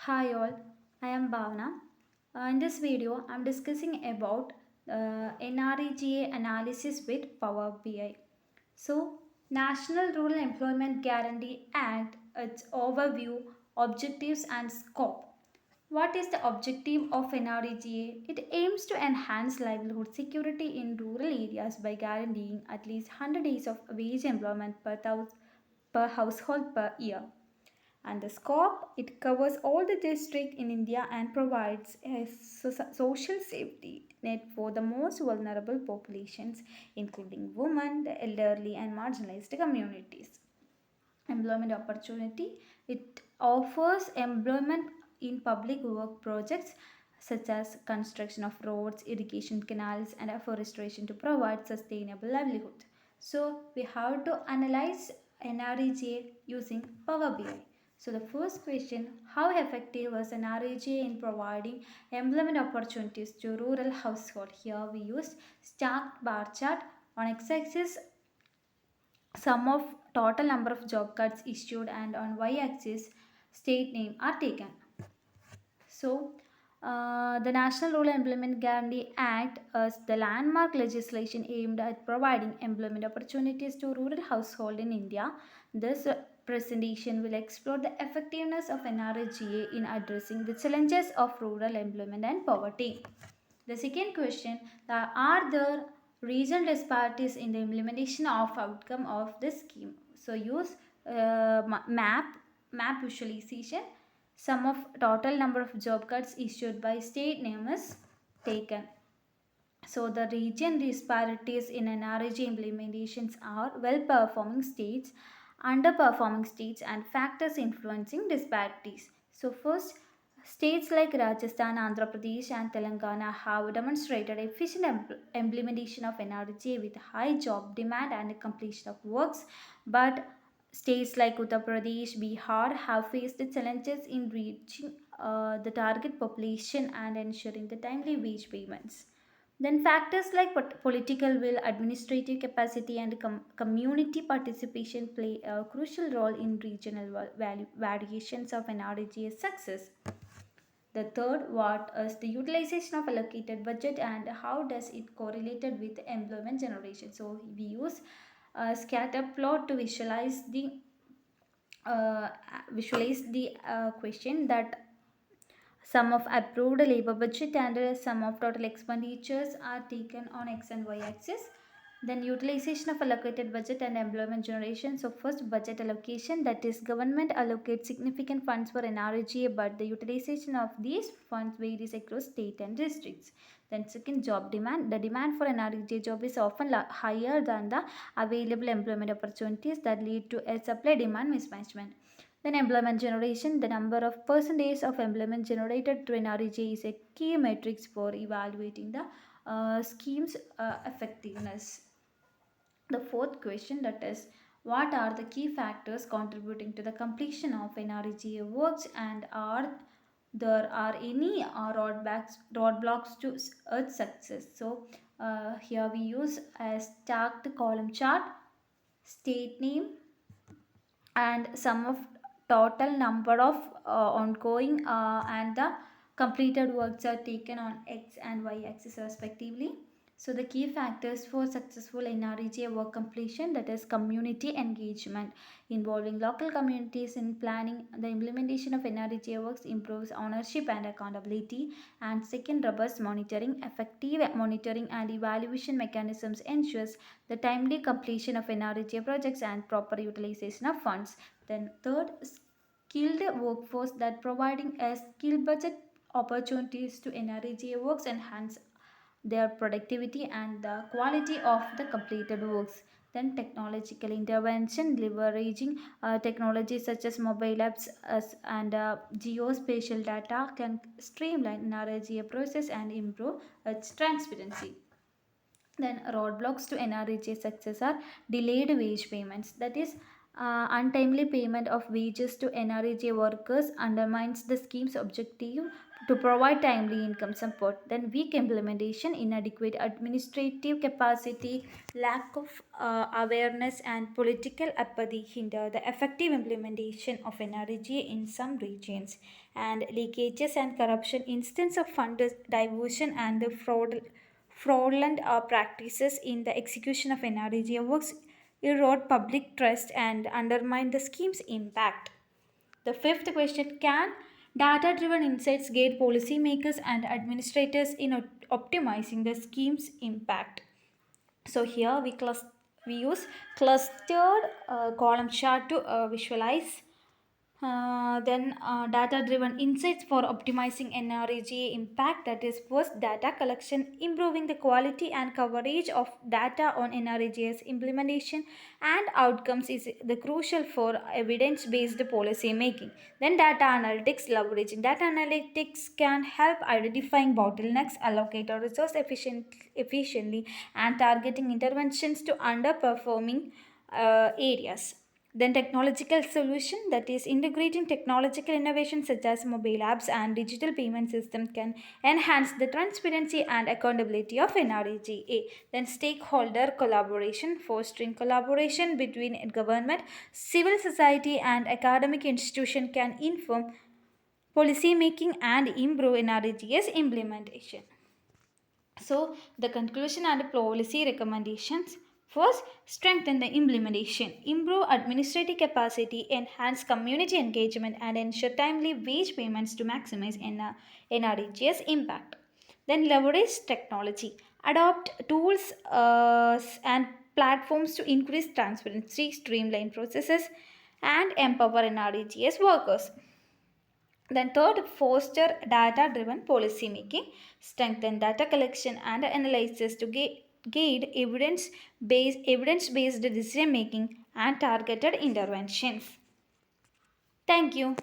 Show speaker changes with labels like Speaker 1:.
Speaker 1: Hi all, I am Bhavana. In this video, I am discussing about NREGA analysis with Power BI. So, National Rural Employment Guarantee Act, its overview, objectives and scope. What is the objective of NREGA? It aims to enhance livelihood security in rural areas by guaranteeing at least 100 days of wage employment per household per year. And the scope, it covers all the districts in India and provides a social safety net for the most vulnerable populations, including women, the elderly, and marginalized communities. Employment opportunity, it offers employment in public work projects such as construction of roads, irrigation canals, and afforestation to provide sustainable livelihood. So we have to analyze NREGA using Power BI. So the first question, how effective was NREGA in providing employment opportunities to rural household? Here we use stacked bar chart. On x-axis, sum of total number of job cards issued, and on y-axis state name are taken. So the National Rural Employment Guarantee Act is the landmark legislation aimed at providing employment opportunities to rural households in India. This presentation will explore the effectiveness of NRGA in addressing the challenges of rural employment and poverty. The second question, are there regional disparities in the implementation of outcome of this scheme? So use map visualization. Sum of total number of job cards issued by state name is taken. So the region disparities in NRG implementations are well-performing states, underperforming states, and factors influencing disparities. So first, states like Rajasthan, Andhra Pradesh, and Telangana have demonstrated efficient implementation of NRG with high job demand and completion of works, but states like Uttar Pradesh, Bihar have faced the challenges in reaching the target population and ensuring the timely wage payments. Then factors like political will, administrative capacity, and community participation play a crucial role in regional variations of an RDG's success. The third, what is the utilization of allocated budget and how does it correlated with employment generation? So we use a scatter plot to uh, visualize the question that sum of approved labor budget and sum of total expenditures are taken on x and y axis. Then utilization of allocated budget and employment generation. So first, budget allocation, that is government allocates significant funds for NRGA, but the utilization of these funds varies across state and districts. Then second, job demand. The demand for NRGA job is often higher than the available employment opportunities that lead to a supply demand mismatch. Then employment generation, the number of percentage of employment generated through NREG is a key metric for evaluating the scheme's effectiveness. The fourth question, that is, what are the key factors contributing to the completion of NREGA works, and are there are any roadblocks to its success? So here we use a stacked column chart, state name, and sum of total number of ongoing and the completed works are taken on x and y axis respectively. So the key factors for successful NREGA work completion, that is community engagement, involving local communities in planning the implementation of NREGA works improves ownership and accountability. And second, robust monitoring, effective monitoring and evaluation mechanisms ensures the timely completion of NREGA projects and proper utilization of funds. Then third, skilled workforce, that providing a skill budget opportunities to NREGA works enhance their productivity and the quality of the completed works. Then technological intervention, leveraging technologies such as mobile apps and geospatial data can streamline NREGA process and improve its transparency. Then roadblocks to NREGA success are delayed wage payments. That is, Untimely payment of wages to NREGA workers undermines the scheme's objective to provide timely income support. Then, weak implementation, inadequate administrative capacity, lack of awareness, and political apathy hinder the effective implementation of NREGA in some regions. And leakages and corruption, instance of fund diversion and the fraudulent practices in the execution of NREGA works erode public trust and undermine the scheme's impact. The fifth question, can data driven insights guide policymakers and administrators in optimizing the scheme's impact? So, here we use clustered column chart to visualize data driven insights for optimizing NREGA impact, that is first data collection, improving the quality and coverage of data on NREGA's implementation and outcomes is the crucial for evidence based policy making. Then data analytics, leveraging data analytics can help identifying bottlenecks, allocate our resource efficiently, and targeting interventions to underperforming areas. Then technological solution, that is integrating technological innovations such as mobile apps and digital payment systems can enhance the transparency and accountability of NREGA. Then stakeholder collaboration, fostering collaboration between government, civil society and academic institution can inform policy making and improve NREGA's implementation. So, the conclusion and policy recommendations. First, strengthen the implementation, improve administrative capacity, enhance community engagement, and ensure timely wage payments to maximize NREG's impact. Then, leverage technology, adopt tools and platforms to increase transparency, streamline processes, and empower NREG's workers. Then third, foster data-driven policy making, strengthen data collection and analysis to guide evidence-based decision making and targeted interventions. Thank you.